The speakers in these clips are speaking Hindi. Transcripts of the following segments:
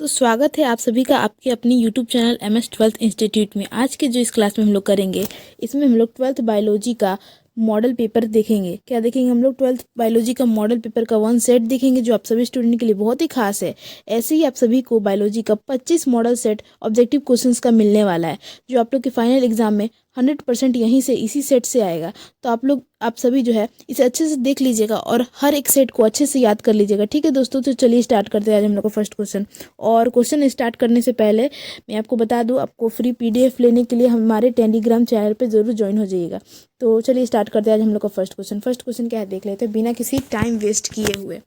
तो स्वागत है आप सभी का आपके अपनी यूट्यूब चैनल MS-12 इंस्टीट्यूट में। आज के जो इस क्लास में हम लोग करेंगे, इसमें हम लोग 12th बायोलॉजी का मॉडल पेपर देखेंगे। क्या देखेंगे हम लोग? 12th बायोलॉजी का मॉडल पेपर का 1 सेट देखेंगे, जो आप सभी स्टूडेंट के लिए बहुत ही खास है। ऐसे ही आप सभी को बायोलॉजी का 25 मॉडल सेट ऑब्जेक्टिव क्वेश्चंस का मिलने वाला है, जो आप लोग के फाइनल एग्जाम में 100% यहीं से इसी सेट से आएगा। तो आप सभी जो है इसे अच्छे से देख लीजिएगा और हर एक सेट को अच्छे से याद कर लीजिएगा। ठीक है दोस्तों, तो चलिए स्टार्ट करते हैं आज हम लोग का फर्स्ट क्वेश्चन। और क्वेश्चन स्टार्ट करने से पहले मैं आपको बता दूं, आपको फ्री PDF लेने के लिए हमारे टेलीग्राम चैनल पे जरूर ज्वाइन हो जाइएगा। तो चलिए स्टार्ट करते हैं आज हम लोग का फर्स्ट क्वेश्चन। फर्स्ट क्वेश्चन क्या है देख लेते हैं बिना किसी टाइम वेस्ट किए हुए।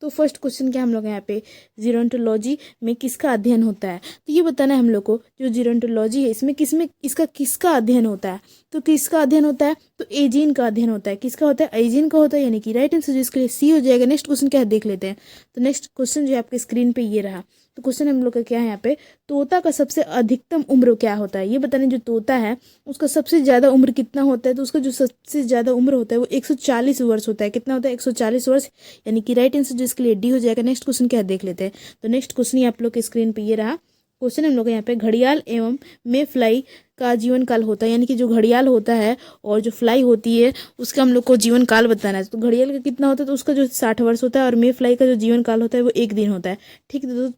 तो फर्स्ट क्वेश्चन क्या हम लोग यहाँ पे, जीरोंटोलॉजी में किसका अध्ययन होता है? तो ये बताना है हम लोग को, जो जीरोंटोलॉजी है इसमें इसका किसका अध्ययन होता है? तो किसका अध्ययन होता है? तो एजीन का अध्ययन होता है। किसका होता है? एजीन का होता है, यानी कि राइट आंसर जिसके लिए सी हो जाएगा। नेक्स्ट क्वेश्चन क्या है देख लेते हैं। तो नेक्स्ट क्वेश्चन जो है आपके स्क्रीन पे ये रहा। तो क्वेश्चन हम लोग का क्या है यहाँ पे, तोता का सबसे अधिकतम उम्र क्या होता है? ये बताने, जो तोता है उसका सबसे ज्यादा उम्र कितना होता है? तो उसका जो सबसे ज्यादा उम्र होता है वो 140 वर्ष होता है। कितना होता है? 140 वर्ष, यानी कि राइट आंसर जिसके लिए डी हो जाएगा। नेक्स्ट क्वेश्चन क्या है देख लेते हैं। तो नेक्स्ट क्वेश्चन ही आप लोग के स्क्रीन पे ये रहा। क्वेश्चन हम लोग यहाँ पे, घड़ियाल एवं मे फ्लाई का जीवन काल होता है, यानी कि जो घड़ियाल होता है और जो फ्लाई होती है उसका हम लोग को जीवन काल बताना है। तो घड़ियाल का कितना होता है? तो उसका जो 60 वर्ष होता है, और मे फ्लाई का जो जीवन काल होता है वो 1 दिन होता है। ठीक है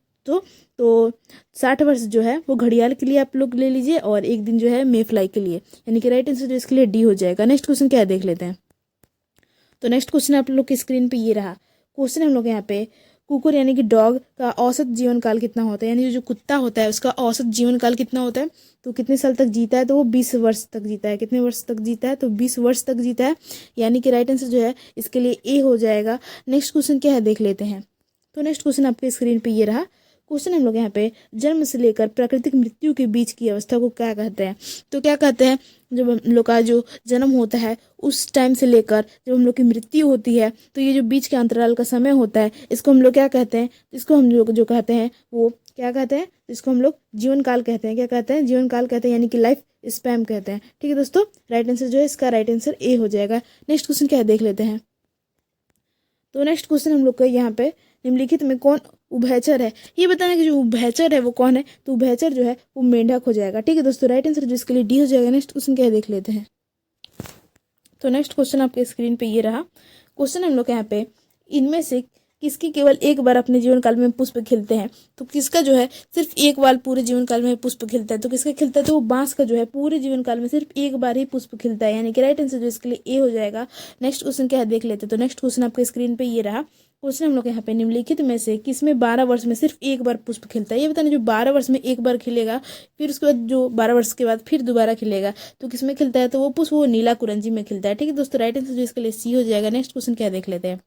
तो 60 वर्ष जो है वो घड़ियाल के लिए आप लोग ले लीजिए, और 1 दिन जो है मे फ्लाई के लिए, यानी कि राइट आंसर जो इसके लिए डी हो जाएगा। नेक्स्ट क्वेश्चन क्या है देख लेते हैं। तो नेक्स्ट क्वेश्चन आप लोग की स्क्रीन पे ये रहा। क्वेश्चन हम लोग यहाँ पे, कुकुर यानी कि डॉग का औसत जीवन काल कितना होता है? यानी जो कुत्ता होता है उसका औसत जीवन काल कितना होता है? तो कितने साल तक जीता है? तो वो 20 वर्ष तक जीता है। कितने वर्ष तक जीता है? तो 20 वर्ष तक जीता है, यानी कि राइट आंसर जो है इसके लिए ए हो जाएगा। नेक्स्ट क्वेश्चन क्या है देख लेते हैं। तो नेक्स्ट क्वेश्चन आपके स्क्रीन पे ये रहा। क्वेश्चन हम लोग यहाँ पे, जन्म से लेकर प्राकृतिक मृत्यु के बीच की अवस्था को क्या कहते हैं? तो क्या कहते हैं, जब हम लोग का जो जन्म होता है उस टाइम से लेकर जब हम लोग की मृत्यु होती है, तो ये जो बीच के अंतराल का समय होता है इसको हम लोग क्या कहते हैं? इसको हम लोग जो कहते हैं वो क्या कहते हैं? इसको हम लोग जीवन काल कहते हैं। क्या कहते हैं? जीवन काल कहते हैं, यानी कि लाइफ स्पैम कहते हैं। ठीक है दोस्तों, राइट आंसर जो है इसका राइट आंसर ए हो जाएगा। नेक्स्ट क्वेश्चन क्या है देख लेते हैं। तो नेक्स्ट क्वेश्चन हम लोग का यहाँ पे, निम्नलिखित में कौन उभयचर है? ये बताना कि जो उभयचर है वो कौन है? तो उभयचर जो है वो मेंढक हो जाएगा। ठीक है दोस्तों, राइट आंसर जिसके लिए डी हो जाएगा। नेक्स्ट क्वेश्चन क्या है देख लेते हैं। तो नेक्स्ट क्वेश्चन आपके स्क्रीन पे ये रहा। क्वेश्चन हम लोग यहाँ पे, इनमें से किसकी केवल एक बार अपने जीवन काल में पुष्प खिलते हैं? तो किसका जो है सिर्फ एक बार पूरे जीवन काल में पुष्प खिलता है? तो किसका खिलता है? तो वो बांस का जो है पूरे जीवन काल में सिर्फ एक बार ही पुष्प खिलता है, यानी कि राइट आंसर जो इसके लिए ए हो जाएगा। नेक्स्ट क्वेश्चन क्या है देख लेते हैं। तो नेक्स्ट क्वेश्चन आपके स्क्रीन पे ये रहा। क्वेश्चन हम लोग यहाँ पे, निम्नलिखित में से किसमें 12 वर्ष में सिर्फ एक बार पुष्प खिलता है? ये बताना, जो 12 वर्ष में एक बार खिलेगा, फिर उसके बाद जो 12 वर्ष के बाद फिर दोबारा खिलेगा, तो किसमें खिलता है? तो वो पुष्प वो नीला कुरंजी में खिलता है। ठीक है दोस्तों, राइट आंसर जो इसके लिए सी हो जाएगा। नेक्स्ट क्वेश्चन क्या देख लेते हैं।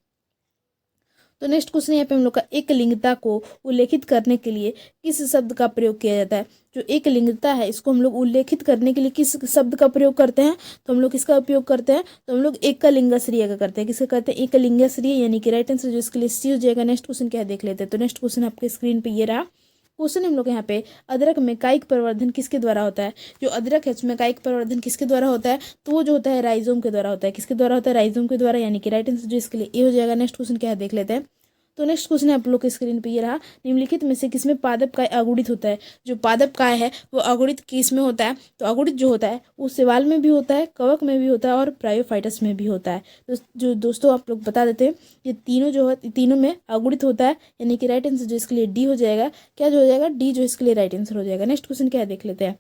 तो नेक्स्ट क्वेश्चन यहाँ पे हम लोग का, एक लिंगता को उल्लेखित करने के लिए किस शब्द का प्रयोग किया जाता है? जो एक लिंगता है इसको हम लोग उल्लेखित करने के लिए किस शब्द का प्रयोग करते हैं? तो हम लोग किसका उपयोग करते हैं? तो हम लोग एक का लिंगाश्रय का करते हैं। किसका करते हैं? एक का लिंगाश्रय, यानी कि राइट आंसर जो इसके लिए सी हो जाएगा। नेक्स्ट क्वेश्चन क्या है देख लेते हैं। तो नेक्स्ट क्वेश्चन आपके स्क्रीन पे ये रहा। क्वेश्चन हम लोग यहाँ पे, अदरक में कायिक प्रवर्धन किसके द्वारा होता है? जो अदरक है उसमें कायिक प्रवर्धन किसके द्वारा होता है? तो वो जो होता है राइजोम के द्वारा होता है। किसके द्वारा होता है? राइजोम के द्वारा, यानी कि राइट आंसर जो इसके लिए ए हो जाएगा। नेक्स्ट क्वेश्चन क्या है देख लेते हैं। तो नेक्स्ट क्वेश्चन है आप लोग के स्क्रीन पे ये रहा। निम्नलिखित में से किसमें पादप काय अगुणित होता है? जो पादप काय है वो अगुणित किस में होता है? तो अगुणित जो होता है वो शैवाल में भी होता है, कवक में भी होता है, और ब्रायोफाइटस में भी होता है। तो जो दोस्तों आप लोग बता देते हैं, ये तीनों जो है तीनों में अगुणित होता है, यानी कि राइट आंसर जो इसके लिए डी हो जाएगा। क्या जो हो जाएगा? डी जो इसके लिए राइट आंसर हो जाएगा। नेक्स्ट क्वेश्चन क्या है देख लेते हैं।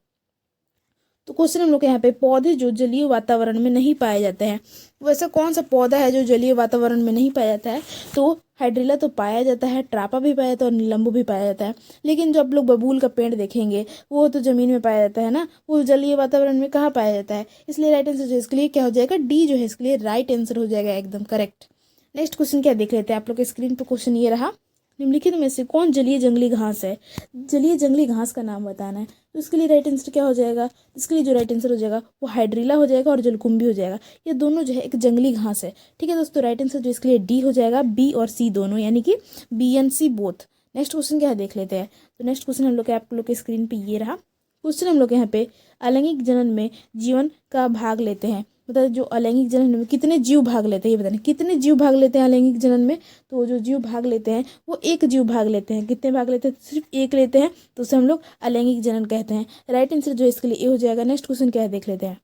तो क्वेश्चन हम लोग यहाँ पे, पौधे जो जलीय वातावरण में नहीं पाए जाते हैं, वैसा कौन सा पौधा है जो जलीय वातावरण में नहीं पाया जाता है? तो हाइड्रिला तो पाया जाता है, ट्रापा भी पाया जाता है, और नीलंबू भी पाया जाता है। लेकिन जब लोग बबूल का पेड़ देखेंगे वो तो जमीन में पाया जाता है ना, वो जलीय वातावरण में कहाँ पाया जाता है? इसलिए राइट आंसर जो इसके लिए क्या हो जाएगा? डी जो है इसके लिए राइट आंसर हो जाएगा, एकदम करेक्ट। नेक्स्ट क्वेश्चन क्या देख लेते हैं। आप लोग के स्क्रीन पर क्वेश्चन ये रहा। निम्नलिखित में से कौन जलीय जंगली घास है? जलीय जंगली घास का नाम बताना है। तो इसके लिए राइट आंसर क्या हो जाएगा? इसके लिए जो राइट आंसर हो जाएगा वो हाइड्रिला हो जाएगा और जलकुंभी हो जाएगा। ये दोनों जो है एक जंगली घास है। ठीक है दोस्तों, राइट आंसर जो इसके लिए डी हो जाएगा। बी और सी दोनों, यानी कि B and C both. Next question क्या है देख लेते हैं। तो नेक्स्ट क्वेश्चन हम लोग आप लोग के स्क्रीन पे ये रहा। क्वेश्चन हम लोग यहाँ पे, अलैंगिक जनन में जीवन का भाग लेते हैं, मतलब जो अलैंगिक जनन में कितने जीव भाग लेते हैं ये बताना, कितने जीव भाग लेते हैं अलैंगिक जनन में। तो जो जीव भाग लेते हैं वो एक जीव भाग लेते हैं। कितने भाग लेते हैं? सिर्फ एक लेते हैं, तो उसे हम लोग अलैंगिक जनन कहते हैं। राइट आंसर जो इसके लिए ए हो जाएगा। नेक्स्ट क्वेश्चन क्या है देख लेते हैं।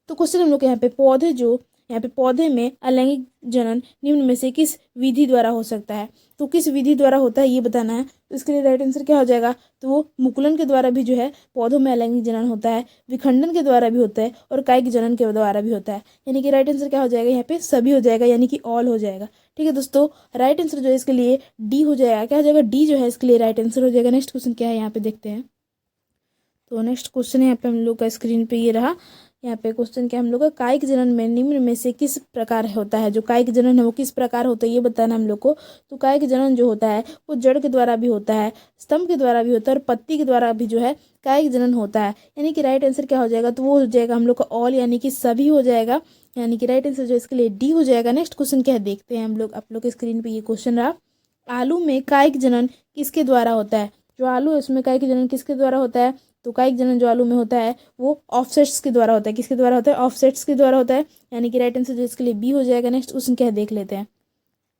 तो क्वेश्चन हम लोग यहाँ पे पौधे में अलैंगिक जनन निम्न में से किस विधि द्वारा हो सकता है। तो किस विधि द्वारा होता है ये बताना है। तो इसके लिए राइट आंसर क्या हो जाएगा? तो वो मुकुलन के द्वारा भी जो है पौधों में अलैंगिक जनन होता है, विखंडन के द्वारा भी होता है और कायिक जनन के द्वारा भी होता है। यानी कि राइट आंसर क्या हो जाएगा? यहाँ पे सभी हो जाएगा, यानी कि ऑल हो जाएगा। ठीक है दोस्तों, राइट आंसर जो है इसके लिए डी हो जाएगा। क्या हो जाएगा? डी जो है इसके लिए राइट आंसर हो जाएगा। नेक्स्ट क्वेश्चन क्या है यहाँ पे देखते हैं। तो नेक्स्ट क्वेश्चन यहाँ पे हम लोग का स्क्रीन पे ये रहा। यहाँ पे क्वेश्चन क्या हम लोग का, कायिक जनन में निम्न में से किस प्रकार होता है। जो कायिक जनन है वो किस प्रकार होता है ये बताना हम लोग को। तो कायिक जनन जो होता है वो जड़ के द्वारा भी होता है, स्तंभ के द्वारा भी होता है और पत्ती के द्वारा भी जो है कायिक जनन होता है। यानी कि राइट आंसर क्या हो जाएगा? तो वो हो जाएगा हम लोग का ऑल, यानी कि सभी हो जाएगा। यानी कि राइट आंसर जो इसके लिए डी हो जाएगा। नेक्स्ट क्वेश्चन क्या है देखते हैं हम लोग। आप लोग के स्क्रीन पे ये क्वेश्चन रहा, आलू में कायिक जनन किसके द्वारा होता है। जो आलू है उसमें कायिक जनन किसके द्वारा होता है। तो कायिक जनन जो आलू में होता है वो ऑफसेट्स के द्वारा होता है। किसके द्वारा होता है? ऑफसेट्स के द्वारा होता है। यानी कि राइट आंसर जो इसके लिए बी हो जाएगा। नेक्स्ट क्वेश्चन क्या है देख लेते हैं।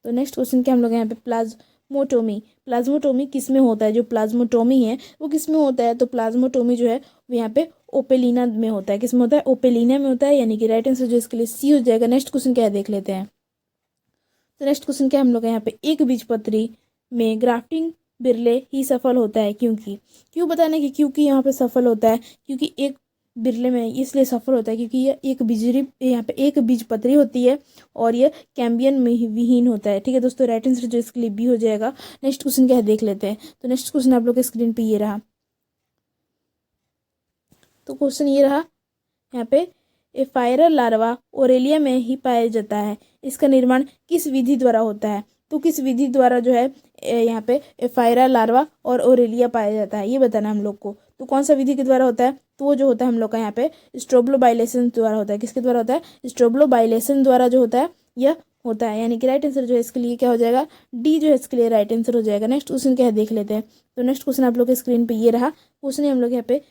तो नेक्स्ट क्वेश्चन क्या हम लोग यहाँ पे, प्लाज्मोटोमी किस में होता है। जो प्लाज्मोटोमी है वो किस में होता है। तो प्लाज्मोटोमी जो है वो यहाँ पे ओपेलिना में होता है। किस में होता है? ओपेलिना में होता है। यानी कि राइट आंसर जो इसके लिए सी हो जाएगा। नेक्स्ट क्वेश्चन क्या है देख लेते हैं। तो नेक्स्ट क्वेश्चन क्या हम लोग यहाँ पे, एक बीजपत्री में ग्राफ्टिंग बिरले ही सफल होता है क्यों बताना कि क्योंकि यहाँ पे सफल होता है। क्योंकि एक बिरले में इसलिए सफल होता है क्योंकि ये यहाँ पे एक बीजपत्री होती है और ये कैम्बियन में विहीन होता है। ठीक है दोस्तों, राइट आंसर जो इसके लिए बी हो जाएगा। नेक्स्ट क्वेश्चन क्या है देख लेते हैं। तो नेक्स्ट क्वेश्चन आप लोग के स्क्रीन पे ये रहा। तो क्वेश्चन ये रहा यहाँ पे, एफायरल लार्वा ओरेलिया में ही पाया जाता है, इसका निर्माण किस विधि द्वारा होता है। तो किस विधि द्वारा जो है यहाँ पे एफायरा लार्वा और ओरेलिया पाया जाता है ये बताना हम लोग को। तो कौन सा विधि के द्वारा होता है। तो वो जो होता है हम लोग का यहाँ पे स्ट्रोब्लोबाइलेशन द्वारा होता है। किसके द्वारा होता है? स्ट्रोब्लोबाइलेशन द्वारा जो होता है यह होता है। यानी कि राइट आंसर जो है इसके लिए क्या हो जाएगा? डी जो है इसके लिए राइट आंसर हो जाएगा। नेक्स्ट क्वेश्चन क्या है देख लेते हैं। तो नेक्स्ट क्वेश्चन आप लोग के स्क्रीन पे ये रहा। क्वेश्चन हम लोग यहाँ पे,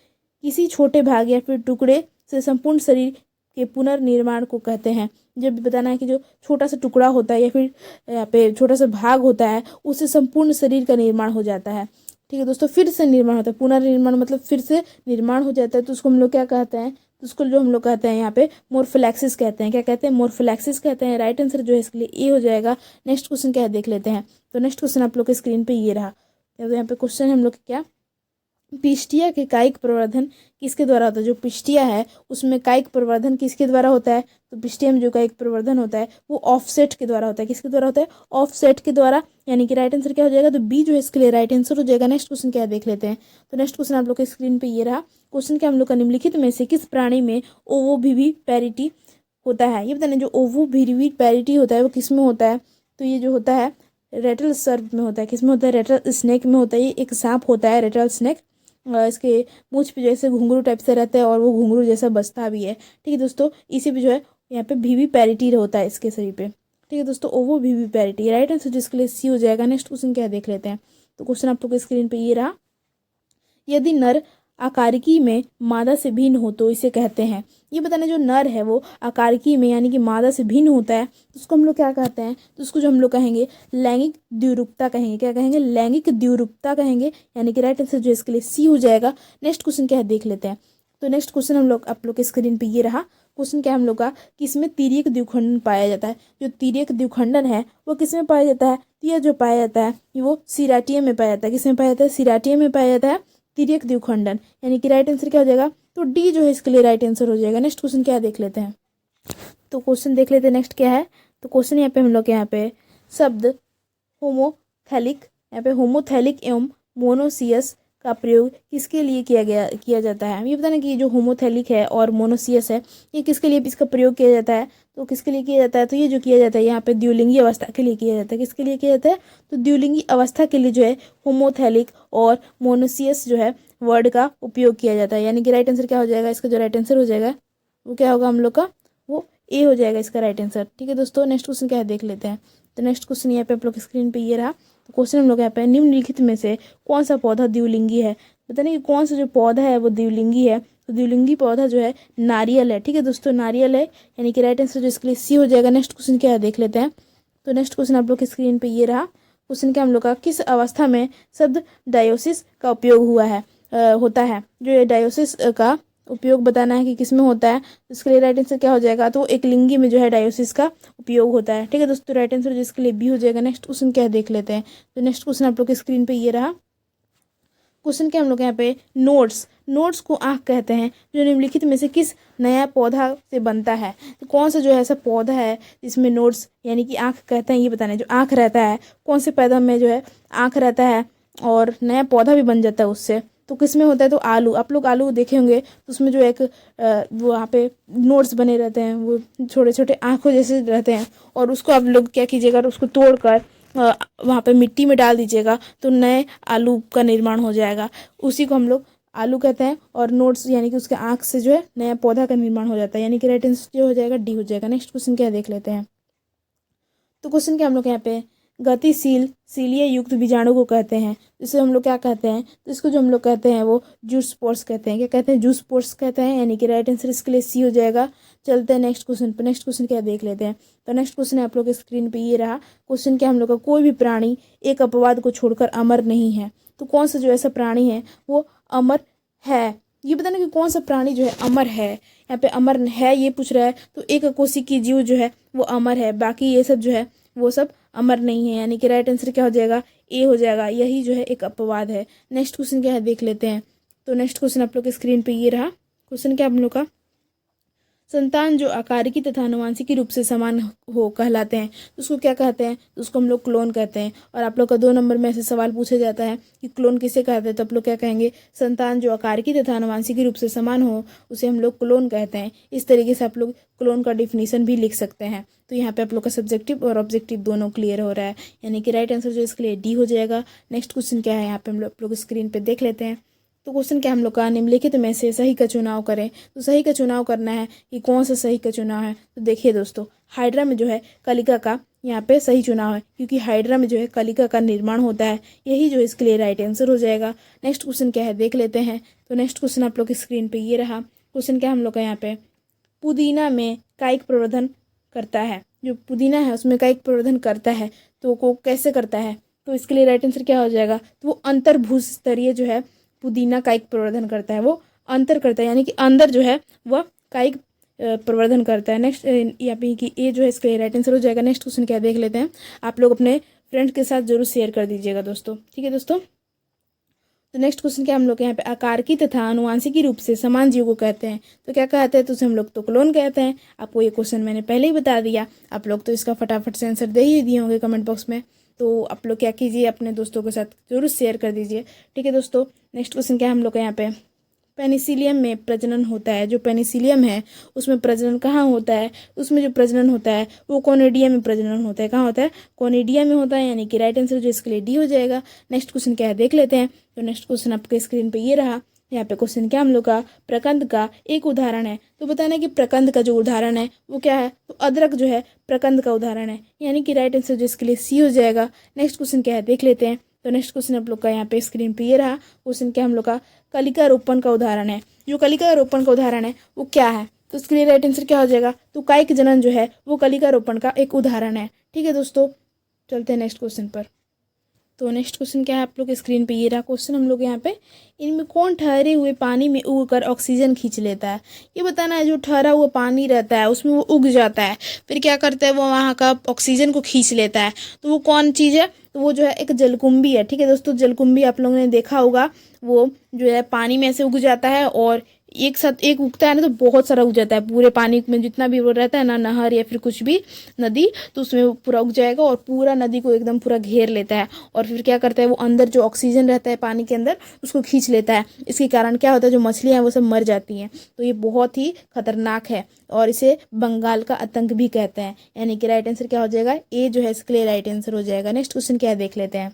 किसी छोटे भाग या फिर टुकड़े से संपूर्ण शरीर के पुनर्निर्माण को कहते हैं। जब भी बताना है कि जो छोटा सा टुकड़ा होता है या फिर यहाँ पे छोटा सा भाग होता है उससे संपूर्ण शरीर का निर्माण हो जाता है। ठीक है दोस्तों, फिर से निर्माण होता है। पुनर्निर्माण मतलब फिर से निर्माण हो जाता है। तो उसको हम लोग क्या कहते हैं? तो उसको जो हम लोग कहते हैं यहाँ पे मोरफोलैक्सिस कहते हैं। क्या कहते हैं? मोरफोलैक्सिस कहते हैं। राइट आंसर जो है इसके लिए ए हो जाएगा। नेक्स्ट क्वेश्चन क्या है देख लेते हैं। तो नेक्स्ट क्वेश्चन आप लोग के स्क्रीन पे ये रहा। तो यहाँ पे क्वेश्चन हम लोग क्या, पिस्टिया के कायिक प्रवर्धन किसके द्वारा होता है। जो पिस्टिया है उसमें कायिक प्रवर्धन किसके द्वारा होता है। तो पिस्टिया में जो कायिक प्रवर्धन होता है वो ऑफसेट के द्वारा होता है। किसके द्वारा होता है? ऑफसेट के द्वारा। यानी कि राइट आंसर क्या हो जाएगा? तो बी जो है इसके लिए राइट आंसर हो जाएगा। नेक्स्ट क्वेश्चन क्या है देख लेते हैं। तो नेक्स्ट क्वेश्चन आप लोग के स्क्रीन पे ये रहा। क्वेश्चन क्या हम लोग का, निम्नलिखित में से किस प्राणी में ओवोविविपैरिटी होता है। ये बताना, जो ओवोविविपैरिटी होता है वो किस में होता है। तो ये जो होता है रेटल सर्प में होता है। किस में होता है? रेटल स्नेक में होता है। ये एक सांप होता है रेटल स्नेक। इसके मूंछ पे जैसे घुंघरू टाइप से रहता है और वो घुंघरू जैसा बसता भी है। ठीक है दोस्तों, इसी पे जो है यहाँ पे विविपैरिटी होता है इसके शरीर पे। ठीक है दोस्तों, ओवो विविपैरिटी राइट आंसर जिसके लिए सी हो जाएगा। नेक्स्ट क्वेश्चन क्या देख लेते हैं। तो क्वेश्चन आप लोग के स्क्रीन पे ये रहा, यदि नर आकारिकी में मादा से भिन्न हो तो इसे कहते हैं। ये बताना, जो नर है वो आकारिकी में यानी कि मादा से भिन्न होता है तो उसको हम लोग क्या कहते हैं। तो उसको जो हम लोग कहेंगे लैंगिक द्विरूपता कहेंगे। क्या कहेंगे? लैंगिक द्विरूपता कहेंगे। यानी कि राइट आंसर जो इसके लिए सी हो जाएगा। नेक्स्ट क्वेश्चन क्या है देख लेते हैं। तो नेक्स्ट क्वेश्चन हम लोग आप लोग के स्क्रीन पे ये रहा। क्वेश्चन क्या हम लोग का, किसमें तिर्यक द्विखंडन पाया जाता है। जो तिर्यक द्विखंडन है वो किसमें पाया जाता है। तो यह जो पाया जाता है वो सिराटियम में पाया जाता है। किसमें पाया जाता है? सिराटियम में पाया जाता है तिर्यक द्विखंडन। यानी कि राइट आंसर क्या हो जाएगा? तो डी जो है इसके लिए राइट आंसर हो जाएगा। नेक्स्ट क्वेश्चन क्या देख लेते हैं। तो क्वेश्चन देख लेते हैं नेक्स्ट क्या है। तो क्वेश्चन यहाँ पे हम लोग यहाँ पे शब्द होमोथैलिक, यहाँ पे होमोथैलिक एवं मोनोसियस का प्रयोग किसके लिए किया जाता है। ये बताना कि ये जो होमोथैलिक है और मोनोसियस है ये किसके लिए इसका प्रयोग किया जाता है। तो किसके लिए किया जाता है? तो ये जो किया जाता है यहाँ पे द्विलिंगी अवस्था के लिए किया जाता है। किसके लिए किया जाता है? तो द्विलिंगी अवस्था के लिए जो है होमोथैलिक और मोनोसियस जो है वर्ड का उपयोग किया जाता है। यानी कि राइट आंसर क्या हो जाएगा? इसका जो राइट आंसर हो जाएगा वो क्या होगा हम लोग का, वो ए हो जाएगा इसका राइट आंसर। ठीक है दोस्तों, नेक्स्ट क्वेश्चन क्या है देख लेते हैं। तो नेक्स्ट क्वेश्चन यहाँ पे आप लोग स्क्रीन पे ये रहा। तो क्वेश्चन हम लोग यहाँ पे, निम्नलिखित में से कौन सा पौधा द्विलिंगी है। बताने कि कौन सा जो पौधा है वो द्विलिंगी है। तो द्विलिंगी पौधा जो है नारियल है। ठीक है दोस्तों, नारियल है, यानी कि राइट आंसर जो इसके लिए सी हो जाएगा। नेक्स्ट क्वेश्चन क्या है देख लेते हैं। तो नेक्स्ट क्वेश्चन आप लोग की स्क्रीन पे ये रहा। क्वेश्चन क्या हम लोग का, किस अवस्था में शब्द डायोसिस का उपयोग हुआ है होता है। जो ये डायोसिस का उपयोग बताना है कि किस में होता है। तो इसके लिए राइट आंसर क्या हो जाएगा, तो एक लिंगी में जो है डायोसिस का उपयोग होता है। ठीक है दोस्तों, राइट आंसर जिसके लिए बी हो जाएगा। नेक्स्ट क्वेश्चन क्या है देख लेते हैं। तो नेक्स्ट क्वेश्चन आप लोग की स्क्रीन पे ये रहा। क्वेश्चन क्या हम लोग यहाँ पे, नोट्स को आँख कहते हैं जो निम्नलिखित में से किस नया पौधा से बनता है। तो कौन सा जो है ऐसा पौधा है जिसमें नोट्स यानी कि आँख कहते हैं, ये बताना है। जो आँख रहता है, कौन से पौधा में जो है आँख रहता है और नया पौधा भी बन जाता है उससे। तो किस में होता है, तो आलू। आप लोग आलू देखे होंगे तो उसमें जो एक वो वहाँ पे नोट्स बने रहते हैं, वो छोटे छोटे आँखों जैसे रहते हैं। और उसको आप लोग क्या कीजिएगा, उसको तोड़कर वहाँ पे मिट्टी में डाल दीजिएगा तो नए आलू का निर्माण हो जाएगा। उसी को हम लोग आलू कहते हैं। और नोट्स यानी कि उसके आँख से जो है नया पौधा का निर्माण हो जाता है, यानी कि राइट आंसर जो हो जाएगा डी हो जाएगा। नेक्स्ट क्वेश्चन क्या है देख लेते हैं। तो क्वेश्चन क्या हम लोग यहाँ पे, गतिशील सीलिए युक्त बीजाणु को कहते हैं। इसे हम लोग क्या कहते हैं, तो इसको जो हम लोग कहते हैं वो जूस्पोर्स कहते हैं। क्या कहते हैं, जूस्पोर्स कहते हैं, यानी कि राइट आंसर इसके लिए सी हो जाएगा। चलते हैं नेक्स्ट क्वेश्चन पर। नेक्स्ट क्वेश्चन क्या देख लेते हैं। तो नेक्स्ट क्वेश्चन आप लोग के स्क्रीन पे ये रहा। क्वेश्चन क्या हम लोग का, कोई भी प्राणी एक अपवाद को छोड़कर अमर नहीं है। तो कौन सा जो ऐसा प्राणी है वो अमर है, ये बताना कि कौन सा प्राणी जो है अमर है। यहाँ पे अमर है ये पूछ रहा है, तो एक कोशिकीय जीव जो है वो अमर है, बाकी ये सब जो है वो सब अमर नहीं है, यानी कि राइट आंसर क्या हो जाएगा, ए हो जाएगा। यही जो है एक अपवाद है। नेक्स्ट क्वेश्चन क्या है देख लेते हैं। तो नेक्स्ट क्वेश्चन आप लोग के स्क्रीन पे ये रहा। क्वेश्चन क्या हम लोग का, संतान जो आकारिकी तथा आनुवांशिकी रूप से समान हो कहलाते हैं, तो उसको क्या कहते हैं, तो उसको हम लोग क्लोन कहते हैं। और आप लोग का 2 नंबर में ऐसे सवाल पूछा जाता है कि क्लोन किसे कहते हैं, तो आप लोग क्या कहेंगे, संतान जो आकारिकी तथा आनुवांशिकी रूप से समान हो उसे हम लोग क्लोन कहते हैं। इस तरीके से आप लोग क्लोन का डिफिनीशन भी लिख सकते हैं। तो यहाँ पे आप लोग का सब्जेक्टिव और ऑब्जेक्टिव दोनों क्लियर हो रहा है, यानी कि राइट आंसर जो इसके लिए डी हो जाएगा। नेक्स्ट क्वेश्चन क्या है यहाँ पे हम लोग स्क्रीन पे देख लेते हैं। तो क्वेश्चन क्या हम लोग का, निम्नलिखित में से सही का चुनाव करें। तो सही का चुनाव करना है कि कौन सा सही का चुनाव है। तो देखिए दोस्तों, हाइड्रा में जो है कलिका का यहाँ पे सही चुनाव है, क्योंकि हाइड्रा में जो है कलिका का निर्माण होता है। यही जो इसके लिए राइट आंसर हो जाएगा। नेक्स्ट क्वेश्चन क्या है देख लेते हैं। तो नेक्स्ट क्वेश्चन आप लोग की स्क्रीन पे ये रहा। क्वेश्चन क्या हम लोग का यहाँ पे, पुदीना में कायिक प्रवर्धन करता है। जो पुदीना है उसमें कायिक प्रवर्धन करता है, तो वो कैसे करता है, तो इसके लिए राइट आंसर क्या हो जाएगा, तो वो अंतर्भूस्तरीय जो है पुदीना कायिक प्रवर्धन करता है, वो अंतर करता है, यानी कि अंदर जो है वह कायिक प्रवर्धन करता है। नेक्स्ट यहाँ पे कि ए जो है इसके राइट आंसर हो जाएगा। नेक्स्ट क्वेश्चन क्या देख लेते हैं। आप लोग अपने फ्रेंड के साथ जरूर शेयर कर दीजिएगा दोस्तों, ठीक है दोस्तों। तो नेक्स्ट क्वेश्चन क्या हम लोग यहाँ पे, आकारिकी तथा आनुवांशिकी रूप से समान जीव को कहते हैं। तो क्या कहते हैं, तो उसे हम लोग तो क्लोन कहते हैं। आपको ये क्वेश्चन मैंने पहले ही बता दिया, आप लोग तो इसका फटाफट से आंसर दे ही दिए होंगे कमेंट बॉक्स में। तो आप लोग क्या कीजिए, अपने दोस्तों के साथ जरूर शेयर कर दीजिए, ठीक है दोस्तों। नेक्स्ट क्वेश्चन क्या है हम लोग का यहाँ पे, पेनिसिलियम में प्रजनन होता है। जो पेनिसिलियम है उसमें प्रजनन कहाँ होता है, उसमें जो प्रजनन होता है वो कोनिडिया में प्रजनन होता है। कहाँ होता है, कोनिडिया में होता है, यानी कि राइट आंसर जो इसके लिए डी हो जाएगा। नेक्स्ट क्वेश्चन क्या है देख लेते हैं। तो नेक्स्ट क्वेश्चन आपके स्क्रीन पे ये रहा। यहाँ पे क्वेश्चन क्या हम लोग का, प्रकंद का एक उदाहरण है। तो बताना कि प्रकंद का जो उदाहरण है वो क्या है, तो अदरक जो है प्रकंद का उदाहरण है, यानी कि राइट आंसर जो इसके लिए सी हो जाएगा। नेक्स्ट क्वेश्चन क्या है देख लेते हैं। तो नेक्स्ट क्वेश्चन आप लोग का यहाँ पे स्क्रीन पे ये रहा। क्वेश्चन क्या हम लोग का, कलिका रोपण का उदाहरण है। जो कलिका रोपण का उदाहरण है वो क्या है, तो इसके लिए राइट आंसर क्या हो जाएगा, तो कायिक जनन जो है वो कलिका रोपण का एक उदाहरण है, ठीक है दोस्तों। चलते हैं नेक्स्ट क्वेश्चन पर। तो नेक्स्ट क्वेश्चन क्या है आप लोग स्क्रीन पे ये रहा। क्वेश्चन हम लोग यहाँ पे, इनमें कौन ठहरे हुए पानी में उगकर ऑक्सीजन खींच लेता है। ये बताना है, जो ठहरा हुआ पानी रहता है उसमें वो उग जाता है, फिर क्या करता है वो वहाँ का ऑक्सीजन को खींच लेता है। तो वो कौन चीज़ है, तो वो जो है एक जलकुंभी है, ठीक है दोस्तों। जलकुंभी आप लोगों ने देखा होगा, वो जो है पानी में ऐसे उग जाता है और एक साथ एक उगता है ना, तो बहुत सारा उग जाता है पूरे पानी में, जितना भी वो रहता है ना, नहर या फिर कुछ भी नदी, तो उसमें वो पूरा उग जाएगा और पूरा नदी को एकदम पूरा घेर लेता है। और फिर क्या करता है वो अंदर जो ऑक्सीजन रहता है पानी के अंदर उसको खींच लेता है। इसके कारण क्या होता है, जो मछलियाँ हैं वो सब मर जाती हैं। तो ये बहुत ही खतरनाक है और इसे बंगाल का आतंक भी कहते हैं, यानी कि राइट आंसर क्या हो जाएगा, ए जो है इसके लिए राइट आंसर हो जाएगा। नेक्स्ट क्वेश्चन क्या है देख लेते हैं।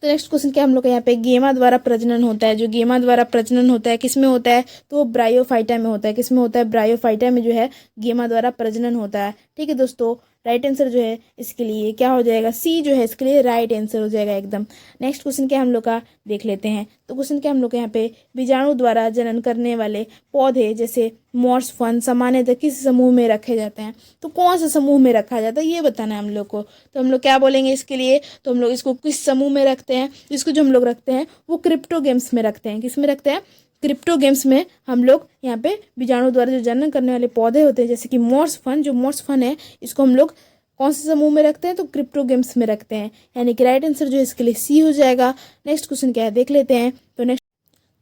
तो नेक्स्ट क्वेश्चन क्या हम लोग का यहाँ पे, गेमा द्वारा प्रजनन होता है। जो गेमा द्वारा प्रजनन होता है किस में होता है, तो वो ब्रायोफाइटा में होता है। किस में होता है, ब्रायोफाइटा में जो है गेमा द्वारा प्रजनन होता है, ठीक है दोस्तों। राइट आंसर जो है इसके लिए क्या हो जाएगा, सी जो है इसके लिए राइट आंसर हो जाएगा एकदम। नेक्स्ट क्वेश्चन क्या हम लोग का देख लेते हैं। तो क्वेश्चन क्या हम लोग के यहाँ पे बीजाणु द्वारा जनन करने वाले पौधे जैसे मॉर्स फन सामान्यतः किस समूह में रखे जाते हैं। तो कौन से समूह में रखा जाता है ये बताना है हम लोग को। तो हम लोग क्या बोलेंगे इसके लिए, तो हम लोग इसको किस समूह में रखते हैं, इसको जो हम लोग रखते हैं वो क्रिप्टोगेम्स में रखते हैं। किस में रखते हैं, क्रिप्टोगेम्स में हम लोग यहाँ पे बीजाणु द्वारा जो जनन करने वाले पौधे होते हैं जैसे कि मॉर्स फन, जो मॉर्स फन है इसको हम लोग कौन से समूह में रखते हैं, तो क्रिप्टोगेम्स में रखते हैं, यानी कि राइट आंसर जो है इसके लिए सी हो जाएगा। नेक्स्ट क्वेश्चन क्या है देख लेते हैं।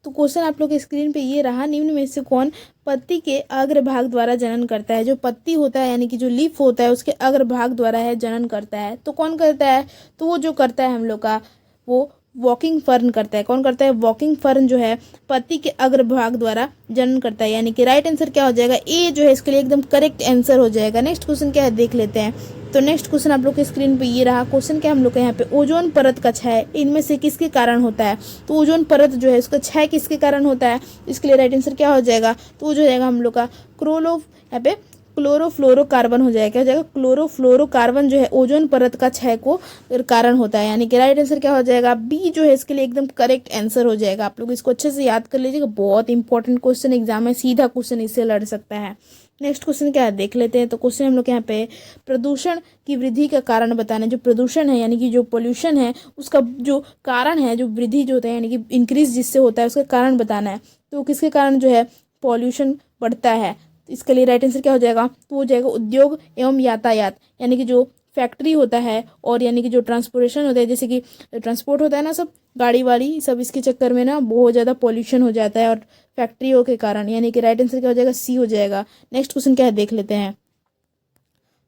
तो क्वेश्चन आप लोग के स्क्रीन पे ये रहा, निम्न में से कौन पत्ती के अग्रभाग द्वारा जनन करता है। जो पत्ती होता है यानी कि जो लीफ होता है उसके अग्रभाग द्वारा है जनन करता है। तो कौन करता है, तो वो जो करता है हम लोग का वो वॉकिंग फर्न करता है। कौन करता है, वॉकिंग फर्न जो है पत्ती के अग्रभाग द्वारा जनन करता है, यानी कि राइट आंसर क्या हो जाएगा, ए जो है इसके लिए एकदम करेक्ट आंसर हो जाएगा। नेक्स्ट क्वेश्चन क्या है देख लेते हैं। तो नेक्स्ट क्वेश्चन आप लोग के स्क्रीन पे ये रहा, क्वेश्चन क्या हम लोग के यहाँ पे ओजोन परत का क्षय इनमें से किसके कारण होता है। तो ओजोन परत जो है उसका क्षय किसके कारण होता है, इसके लिए राइट आंसर क्या हो जाएगा, तो वो जो जाएगा हम लोग का यहाँ पे क्लोरोफ्लोरोकार्बन हो जाएगा। क्या हो जाएगा, क्लोरोफ्लोरोकार्बन जो है ओजोन परत का क्षय को कारण होता है, यानी कि राइट आंसर क्या हो जाएगा, बी जो है इसके लिए एकदम करेक्ट आंसर हो जाएगा। आप लोग इसको अच्छे से याद कर लीजिएगा, बहुत इंपॉर्टेंट क्वेश्चन एग्जाम में सीधा क्वेश्चन इससे लड़ सकता है। नेक्स्ट क्वेश्चन क्या है देख लेते हैं। तो क्वेश्चन हम लोग यहाँ पे प्रदूषण की वृद्धि का कारण बताना है। जो प्रदूषण है यानी कि जो पोल्यूशन है उसका जो कारण है, जो वृद्धि जो होता है यानी कि इंक्रीज जिससे होता है उसका कारण बताना है। तो किसके कारण जो है पॉल्यूशन बढ़ता है, इसके लिए राइट आंसर क्या हो जाएगा, तो हो जाएगा उद्योग एवं यातायात, यानी कि जो फैक्ट्री होता है और यानी कि जो ट्रांसपोर्टेशन होता है, जैसे कि ट्रांसपोर्ट होता है ना, सब गाड़ी वाड़ी सब इसके चक्कर में ना बहुत ज़्यादा पॉल्यूशन हो जाता है और फैक्ट्रियों के कारण, यानी कि राइट आंसर क्या हो जाएगा, सी हो जाएगा। नेक्स्ट क्वेश्चन क्या है देख लेते हैं।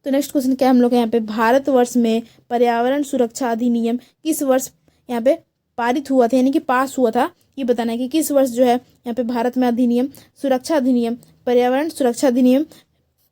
तो नेक्स्ट क्वेश्चन क्या हम लोग यहाँ पे भारतवर्ष में पर्यावरण सुरक्षा अधिनियम किस वर्ष यहाँ पे पारित हुआ था, यानी कि पास हुआ था, ये बताना है कि किस वर्ष जो है यहाँ पे भारत में अधिनियम पर्यावरण सुरक्षा अधिनियम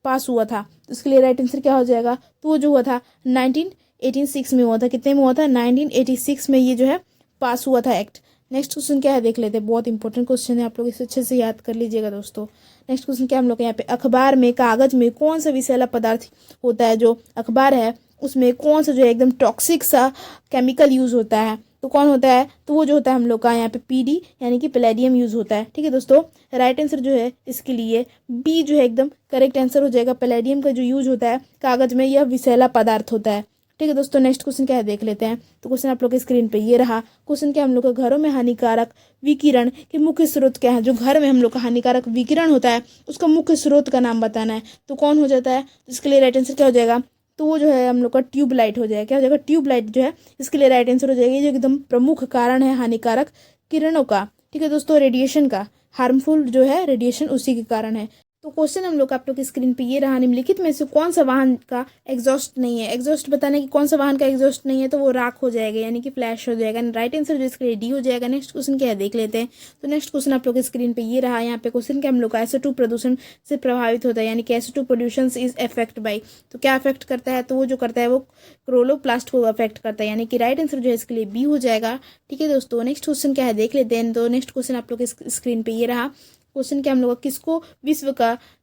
पास हुआ था। तो इसके लिए राइट आंसर क्या हो जाएगा, तो वो जो हुआ था 1986 में हुआ था। कितने में हुआ था, 1986 में ये जो है पास हुआ था एक्ट। नेक्स्ट क्वेश्चन क्या है देख लेते हैं, बहुत इंपॉर्टेंट क्वेश्चन है, आप लोग इसे अच्छे से याद कर लीजिएगा दोस्तों। नेक्स्ट क्वेश्चन क्या हम लोग यहाँ पे अखबार में कागज में कौन सा विषैला पदार्थ होता है, जो अखबार है उसमें कौन सा जो है एकदम टॉक्सिक सा केमिकल यूज होता है, तो कौन होता है, तो वो जो होता है हम लोग का यहाँ पे पीडी यानी कि पैलेडियम यूज होता है। ठीक है दोस्तों, राइट आंसर जो है इसके लिए बी जो है एकदम करेक्ट आंसर हो जाएगा। पैलेडियम का जो यूज होता है कागज में यह विषैला पदार्थ होता है। ठीक है दोस्तों, नेक्स्ट क्वेश्चन क्या है देख लेते हैं। तो क्वेश्चन आप लोग के स्क्रीन पे ये रहा, क्वेश्चन क्या हम लोग के घरों में हानिकारक विकिरण के मुख्य स्रोत क्या है। जो घर में हम लोग का हानिकारक विकिरण होता है उसका मुख्य स्रोत का नाम बताना है। तो कौन हो जाता है, इसके लिए राइट आंसर क्या हो जाएगा, तो वो जो है हम लोग का ट्यूबलाइट हो जाएगा। क्या हो जाएगा, ट्यूबलाइट जो है इसके लिए राइट आंसर हो जाएगा। ये जो एकदम प्रमुख कारण है हानिकारक किरणों का, ठीक है दोस्तों, रेडिएशन का, हार्मफुल जो है रेडिएशन उसी के कारण है। तो क्वेश्चन हम लोग आप लोग की स्क्रीन पे ये रहा, निम्नलिखित में से कौन सा वाहन का एग्जॉस्ट नहीं है। एग्जॉस्ट बताने की कौन सा वाहन का एग्जॉस्ट नहीं है, तो वो राख हो जाएगा यानी कि फ्लैश हो जाएगा। राइट आंसर जो इसके लिए डी हो जाएगा। नेक्स्ट क्वेश्चन क्या है देख लेते हैं। तो नेक्स्ट क्वेश्चन आप लोग की स्क्रीन पे ये रहा, यहाँ पे क्वेश्चन क्या हम लोग का SO2 प्रदूषण से प्रभावित होता है, यानी कि SO2 pollution is affect by, तो क्या अफेक्ट करता है, तो वो जो करता है वो क्लोरोप्लास्ट को अफेक्ट करता है, यानी कि राइट आंसर जो है इसके लिए बी हो जाएगा। ठीक है दोस्तों, नेक्स्ट क्वेश्चन क्या है देख लेते हैं। तो नेक्स्ट क्वेश्चन आप लोग के स्क्रीन पे ये रहा, क्वेश्चन क्या हम लोग किसको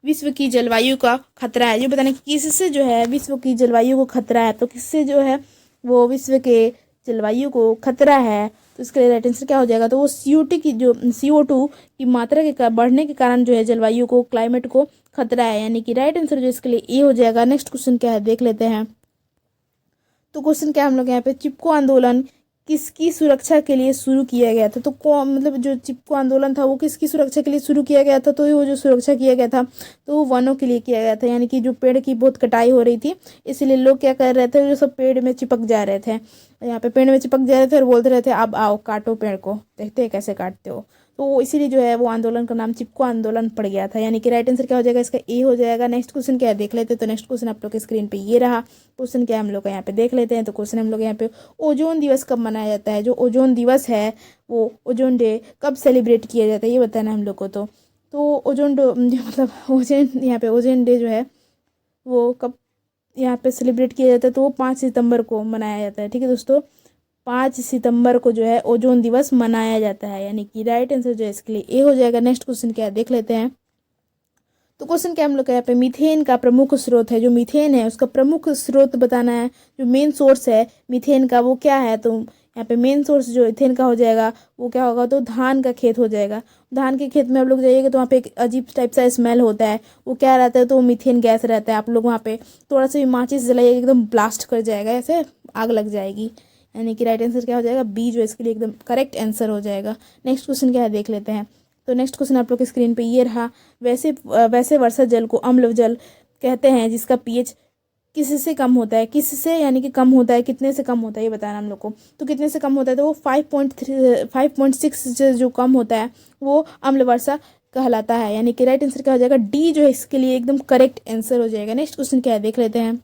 विश्व की जलवायु का खतरा है, ये बताना किससे जो है विश्व की जलवायु को खतरा है। तो किससे जो है वो विश्व के जलवायु को खतरा है, तो इसके लिए राइट आंसर क्या हो जाएगा, तो वो CO2 की मात्रा के बढ़ने के कारण जो है जलवायु को, क्लाइमेट को खतरा है, यानी कि राइट आंसर जो इसके लिए ए हो जाएगा। नेक्स्ट क्वेश्चन क्या है देख लेते हैं। तो क्वेश्चन क्या हम लोग यहाँ पे चिपको आंदोलन किसकी सुरक्षा के लिए शुरू किया गया था। तो कौन, मतलब जो चिपको आंदोलन था वो किसकी सुरक्षा के लिए शुरू किया गया था, तो वो जो सुरक्षा किया गया था तो वो वनों के लिए किया गया था, यानी कि जो पेड़ की बहुत कटाई हो रही थी, इसलिए लोग क्या कर रहे थे, जो सब पेड़ में चिपक जा रहे थे, यहाँ पे पेड़ में चिपक जा रहे थे और बोलते रहे थे अब आओ काटो पेड़ को, देखते हैं कैसे काटते हो। तो इसीलिए जो है वो आंदोलन का नाम चिपको आंदोलन पड़ गया था, यानी कि राइट आंसर क्या हो जाएगा, इसका ए हो जाएगा। नेक्स्ट क्वेश्चन क्या है देख लेते हैं। तो नेक्स्ट क्वेश्चन आप लोग के स्क्रीन पे ये रहा, क्वेश्चन क्या हम लोग यहाँ पे देख लेते हैं। तो क्वेश्चन हम लोग यहाँ पे ओजोन दिवस कब मनाया जाता है, जो ओजोन दिवस है वो ओजोन डे कब सेलिब्रेट किया जाता है, ये बताना है हम लोग को। तो ओजोन डे मतलब ओजोन, यहाँ पे ओजोन डे जो है वो कब यहाँ पे सेलिब्रेट किया जाता है, तो वो 5 सितंबर को मनाया जाता है। ठीक है दोस्तों, 5 सितंबर को जो है ओजोन दिवस मनाया जाता है, यानी कि राइट आंसर जो है इसके लिए ए हो जाएगा। नेक्स्ट क्वेश्चन क्या है देख लेते हैं। तो क्वेश्चन क्या हम लोग का यहाँ पे मीथेन का प्रमुख स्रोत है, जो मीथेन है उसका प्रमुख स्रोत बताना है, जो मेन सोर्स है मीथेन का वो क्या है। तो यहाँ पे मेन सोर्स जो मीथेन का हो जाएगा वो क्या होगा, तो धान का खेत हो जाएगा। धान के खेत में आप लोग जाइएगा तो वहाँ पे एक अजीब टाइप सा स्मेल होता है, वो क्या रहता है, तो मीथेन गैस रहता है। आप लोग वहाँ पे थोड़ा सा भी माचिस जलाइएगा एकदम ब्लास्ट कर जाएगा, ऐसे आग लग जाएगी। यानी कि राइट आंसर क्या हो जाएगा, बी जो इसके लिए एकदम करेक्ट आंसर हो जाएगा। नेक्स्ट क्वेश्चन क्या है देख लेते हैं। तो नेक्स्ट क्वेश्चन आप लोग के स्क्रीन पे ये रहा, वैसे वर्षा जल को अम्ल जल कहते हैं जिसका पीएच किससे कम होता है, किससे यानी कि कम होता है, कितने से कम होता है ये बताना हम लोग को। तो कितने से कम होता है, तो वो 5.6 जो कम होता है वो अम्ल वर्षा कहलाता है। यानी कि राइट आंसर क्या हो जाएगा, डी जो है इसके लिए एकदम करेक्ट आंसर हो जाएगा। नेक्स्ट क्वेश्चन क्या है देख लेते हैं।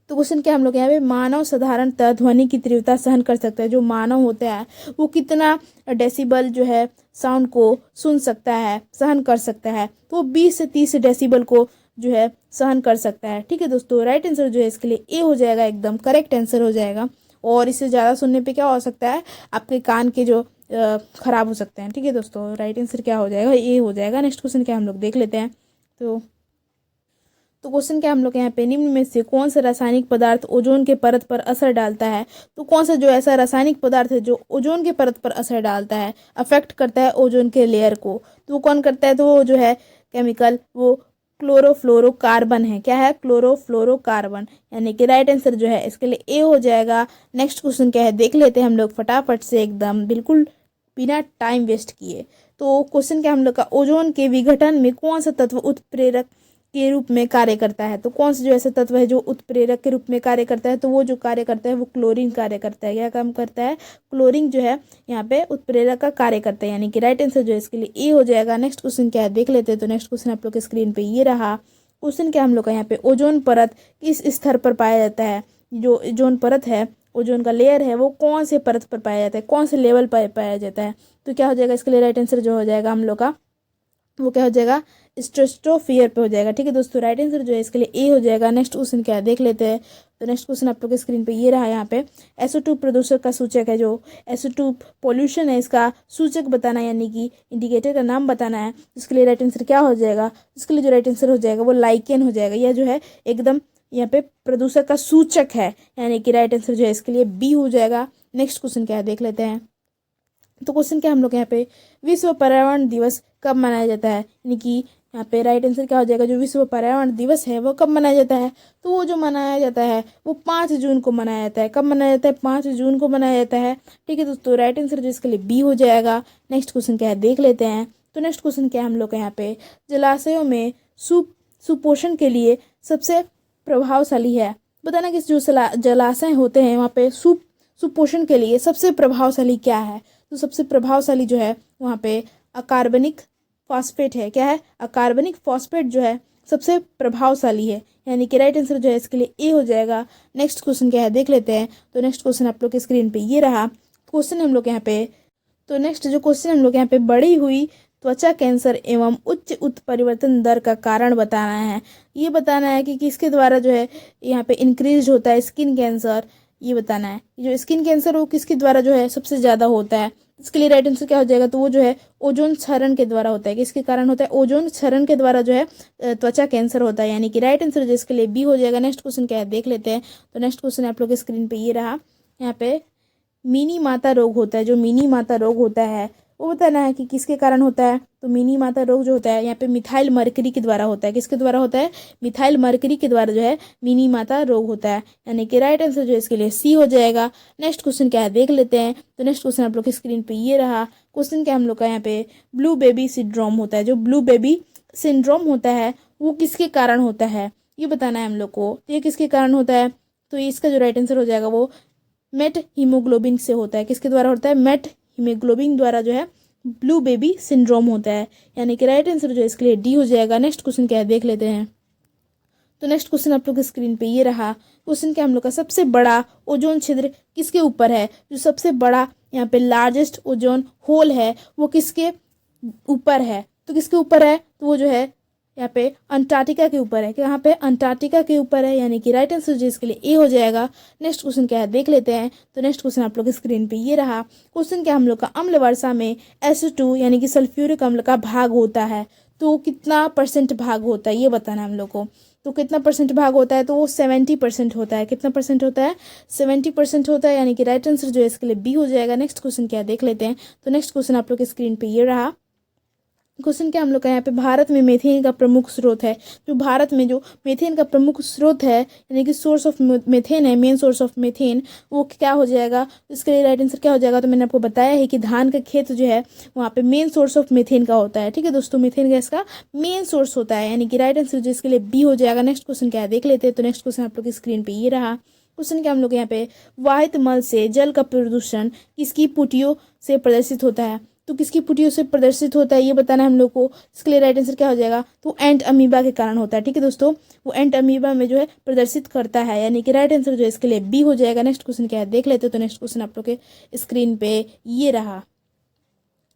तो क्वेश्चन क्या हम लोग यहाँ पे, मानव साधारणतः ध्वनि की तीव्रता सहन कर सकता है। जो मानव होता है वो कितना डेसिबल जो है साउंड को सुन सकता है, सहन कर सकता है, तो वो 20 से 30 डेसिबल को जो है सहन कर सकता है। ठीक है दोस्तों, राइट आंसर जो है इसके लिए ए हो जाएगा, एकदम करेक्ट आंसर हो जाएगा। और इससे ज़्यादा सुनने पे क्या हो सकता है, आपके कान के जो खराब हो सकते हैं। ठीक है दोस्तों, राइट आंसर क्या हो जाएगा, ए हो जाएगा। नेक्स्ट क्वेश्चन क्या हम लोग देख लेते हैं। तो क्वेश्चन क्या हम लोग यहाँ पे, निम्न में से कौन सा रासायनिक पदार्थ ओजोन के परत पर असर डालता है। तो कौन सा जो ऐसा रासायनिक पदार्थ है जो ओजोन के परत पर असर डालता है, अफेक्ट करता है ओजोन के लेयर को। तो वो कौन करता है, तो वो जो है केमिकल वो क्लोरोफ्लोरोकार्बन है। क्या है, क्लोरोफ्लोरोकार्बन। यानी कि राइट आंसर जो है इसके लिए ए हो जाएगा। नेक्स्ट क्वेश्चन क्या है देख लेते हैं हम लोग फटाफट से, एकदम बिल्कुल बिना टाइम वेस्ट किए। तो क्वेश्चन क्या हम लोग का, ओजोन के विघटन में कौन सा तत्व उत्प्रेरक के रूप में कार्य करता है। तो कौन सा जो ऐसा तत्व है जो उत्प्रेरक के रूप में कार्य करता है, तो वो जो कार्य करता है वो क्लोरीन कार्य करता है। क्या काम करता है, क्लोरीन जो है यहाँ पे उत्प्रेरक का कार्य करता है। यानी कि राइट आंसर जो है इसके लिए ए हो जाएगा। नेक्स्ट क्वेश्चन क्या है देख लेते हैं। तो नेक्स्ट क्वेश्चन आप लोग के स्क्रीन पे ये रहा। क्वेश्चन क्या हम लोग का यहाँ पे, ओजोन परत किस स्तर पर पाया जाता है। जो ओजोन परत है, ओजोन का लेयर है, वो कौन से परत पर पाया जाता है, कौन से लेवल पर पाया जाता है। तो क्या हो जाएगा इसके लिए राइट आंसर जो हो जाएगा हम लोग का, वो क्या हो जाएगा, स्ट्रेटोस्फीयर पे हो जाएगा। ठीक है दोस्तों, राइट आंसर जो है इसके लिए ए हो जाएगा। नेक्स्ट क्वेश्चन क्या है देख लेते हैं। तो नेक्स्ट क्वेश्चन आप लोग के स्क्रीन पे ये रहा, यहाँ पे SO2 प्रदूषक का सूचक है। जो SO2 पॉल्यूशन है इसका सूचक बताना है, यानी कि इंडिकेटर का नाम बताना है। इसके लिए राइट आंसर क्या हो जाएगा, इसके लिए जो राइट आंसर हो जाएगा वो लाइकेन हो जाएगा। यह जो है एकदम यहाँ पे प्रदूषक का सूचक है, यानी कि राइट आंसर जो है इसके लिए बी हो जाएगा। नेक्स्ट क्वेश्चन क्या है देख लेते हैं। तो क्वेश्चन क्या हम लोग यहाँ पे, विश्व पर्यावरण दिवस कब मनाया जाता है। यानी कि यहाँ पे राइट आंसर क्या हो जाएगा, जो विश्व पर्यावरण दिवस है वो कब मनाया जाता है। तो वो जो मनाया जाता है वो 5 जून को मनाया जाता है। कब मनाया जाता है, 5 जून को मनाया जाता है। ठीक है दोस्तों, राइट आंसर जो इसके लिए बी हो जाएगा। नेक्स्ट क्वेश्चन क्या है देख लेते हैं। तो नेक्स्ट क्वेश्चन क्या है हम लोग का यहाँ पे, जलाशयों में सुपोषण के लिए सबसे प्रभावशाली है। बताना कि जो जलाशय होते हैं वहाँ पे सुपोषण के लिए सबसे प्रभावशाली क्या है। तो सबसे प्रभावशाली जो है वहाँ पे अकार्बनिक फॉस्फेट है। क्या है, अकार्बनिक फॉस्फेट जो है सबसे प्रभावशाली है। यानी कि राइट आंसर जो है इसके लिए ए हो जाएगा। नेक्स्ट क्वेश्चन क्या है देख लेते हैं। तो नेक्स्ट क्वेश्चन आप लोग के स्क्रीन पे ये रहा। क्वेश्चन हम लोग यहाँ पे, तो नेक्स्ट जो क्वेश्चन हम लोग यहाँ पे, बढ़ी हुई त्वचा कैंसर एवं उच्च उत्परिवर्तन दर का कारण बताना है। ये बताना है कि किसके द्वारा जो है यहाँ पे इंक्रीज होता है स्किन कैंसर, ये बताना है। जो स्किन कैंसर वो किसके द्वारा जो है सबसे ज़्यादा होता है। इसके लिए राइट आंसर क्या हो जाएगा, तो वो जो है ओजोन क्षरण के द्वारा होता है। किसके कारण होता है, ओजोन क्षरण के द्वारा जो है त्वचा कैंसर होता है। यानी कि राइट आंसर जो इसके लिए बी हो जाएगा। नेक्स्ट क्वेश्चन क्या है देख लेते हैं। तो नेक्स्ट क्वेश्चन आप लोग के स्क्रीन पे ये रहा। यहाँ पे मिनी माता रोग होता है। जो मिनी माता रोग होता है वो बताना है कि किसके कारण होता है। तो मिनी माता रोग जो होता है यहाँ पे मिथाइल मरकरी के द्वारा होता है। किसके द्वारा होता है, मिथाइल मरकरी के द्वारा जो है मिनी माता रोग होता है। यानी कि राइट आंसर जो है इसके लिए सी हो जाएगा। नेक्स्ट क्वेश्चन क्या है देख लेते हैं। तो नेक्स्ट क्वेश्चन आप लोग की स्क्रीन पे ये रहा। क्वेश्चन क्या हम लोग का यहाँ पे, ब्लू बेबी सिंड्रोम होता है। जो ब्लू बेबी सिंड्रोम होता है वो किसके कारण होता है, ये बताना है हम लोग को। तो ये किसके कारण होता है, तो इसका जो राइट आंसर हो जाएगा वो मेट हीमोग्लोबिन से होता है। किसके द्वारा होता है, मेट हीमोग्लोबिन द्वारा जो है ब्लू बेबी सिंड्रोम होता है। यानी कि राइट आंसर जो है इसके लिए डी हो जाएगा। नेक्स्ट क्वेश्चन क्या है देख लेते हैं। तो नेक्स्ट क्वेश्चन आप लोग की स्क्रीन पे ये रहा। क्वेश्चन क्या हम लोग का, सबसे बड़ा ओजोन छिद्र किसके ऊपर है। जो सबसे बड़ा यहाँ पे लार्जेस्ट ओजोन होल है वो किसके ऊपर है। तो किसके ऊपर है, तो वो जो है यहाँ पे अंटार्कटिका के ऊपर है। यहाँ पे अंटार्कटिका के ऊपर है। यानी कि राइट आंसर जो इसके लिए ए हो जाएगा। नेक्स्ट क्वेश्चन क्या है देख लेते हैं। तो नेक्स्ट क्वेश्चन आप लोग की स्क्रीन पे ये रहा। क्वेश्चन क्या हम लोग का, अम्ल वर्षा में SO2 यानी कि सल्फ्यूरिक अम्ल का भाग होता है। तो कितना परसेंट भाग होता है ये बताना है हम लोग को। तो कितना परसेंट भाग होता है, तो वो 70% होता है। कितना परसेंट होता है? 70% होता है, यानी कि राइट आंसर जो है इसके लिए बी हो जाएगा। नेक्स्ट क्वेश्चन क्या है देख लेते हैं। तो नेक्स्ट क्वेश्चन आप लोग के स्क्रीन पे ये रहा। क्वेश्चन क्या हम लोग का यहाँ पे, भारत में मीथेन का प्रमुख स्रोत है। जो भारत में जो मीथेन का प्रमुख स्रोत है, यानी कि सोर्स ऑफ मीथेन है, मेन सोर्स ऑफ मीथेन, वो क्या हो जाएगा? इसके लिए राइट आंसर क्या हो जाएगा? तो मैंने आपको बताया है कि धान का खेत जो है वहाँ पे मेन सोर्स ऑफ मीथेन का होता है। ठीक है दोस्तों, मीथेन गैस का मेन सोर्स होता है, यानी कि राइट आंसर जो इसके लिए बी हो जाएगा। नेक्स्ट क्वेश्चन क्या है देख लेते हैं। तो नेक्स्ट क्वेश्चन आप लोग की स्क्रीन पे ये रहा। क्वेश्चन क्या हम लोग यहाँ पे, वाहित मल से जल का प्रदूषण किसकी पुटियों से प्रदर्शित होता है? तो किसकी पुटियों से प्रदर्शित होता है ये बताना है हम लोग को। इसके लिए राइट आंसर क्या हो जाएगा? तो एंट अमीबा के कारण होता है। ठीक है दोस्तों, वो एंट अमीबा में जो है प्रदर्शित करता है, यानी कि राइट आंसर जो है इसके लिए बी हो जाएगा। नेक्स्ट क्वेश्चन क्या है देख लेते हो। तो नेक्स्ट क्वेश्चन आप लोग के स्क्रीन पे ये रहा।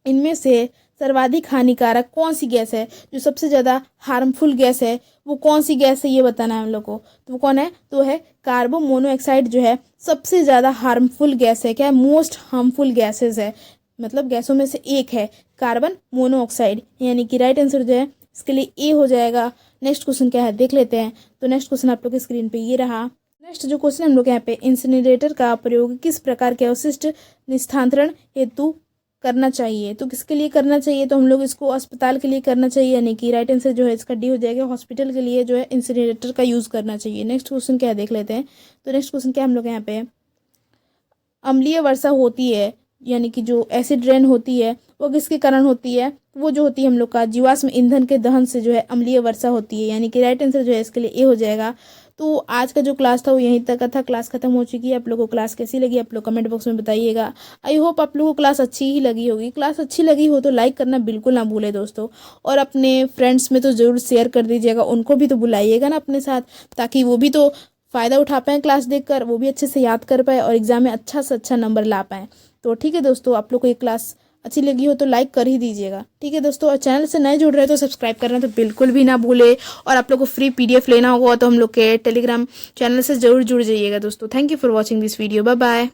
इनमें से सर्वाधिक हानिकारक कौन सी गैस है? जो सबसे ज़्यादा हार्मफुल गैस है वो कौन सी गैस है ये बताना है हम लोग को। तो वो कौन है? तो है कार्बन मोनोऑक्साइड जो है सबसे ज़्यादा हार्मफुल गैस है। क्या है? मोस्ट हार्मफुल गैसेज है, मतलब गैसों में से एक है कार्बन मोनोऑक्साइड, यानी कि राइट आंसर जो है इसके लिए ए हो जाएगा। नेक्स्ट क्वेश्चन क्या है देख लेते हैं। तो नेक्स्ट क्वेश्चन आप लोग के स्क्रीन पे ये रहा। नेक्स्ट जो क्वेश्चन हम लोग यहाँ पे, इंसिनरेटर का प्रयोग किस प्रकार के अवशिष्ट निस्तारण हेतु करना चाहिए? तो किसके लिए करना चाहिए? तो हम लोग इसको अस्पताल के लिए करना चाहिए, यानी कि राइट आंसर जो है इसका डी हो जाएगा। हॉस्पिटल के लिए जो है इंसिनरेटर का यूज़ करना चाहिए। नेक्स्ट क्वेश्चन क्या है देख लेते हैं। तो नेक्स्ट क्वेश्चन क्या हम लोग यहाँ पे, अम्लीय वर्षा होती है, यानी कि जो एसिड रेन होती है वो किसके कारण होती है? वो जो होती है हम लोग का जीवाश्म ईंधन के दहन से जो है अम्लीय वर्षा होती है, यानी कि राइट आंसर जो है इसके लिए ए हो जाएगा। तो आज का जो क्लास था वो यहीं तक का था। क्लास खत्म हो चुकी है। आप लोगों को क्लास कैसी लगी आप लोग कमेंट बॉक्स में बताइएगा। आई होप आप लोगों को क्लास अच्छी ही लगी होगी। क्लास अच्छी लगी हो तो लाइक करना बिल्कुल ना भूले दोस्तों, और अपने फ्रेंड्स में तो ज़रूर शेयर कर दीजिएगा, उनको भी तो बुलाइएगा ना अपने साथ, ताकि वो भी तो फ़ायदा उठा पाएँ क्लास देखकर, वो भी अच्छे से याद कर पाए और एग्जाम में अच्छा से अच्छा नंबर ला पाएँ। तो ठीक है दोस्तों, आप लोग को ये क्लास अच्छी लगी हो तो लाइक कर ही दीजिएगा। ठीक है दोस्तों, और चैनल से नए जुड़ रहे हो तो सब्सक्राइब करना तो बिल्कुल भी ना भूले, और आप लोग को फ्री पीडीएफ लेना होगा तो हम लोग के टेलीग्राम चैनल से ज़रूर जुड़ जाइएगा दोस्तों। Thank you for watching this video. Bye bye.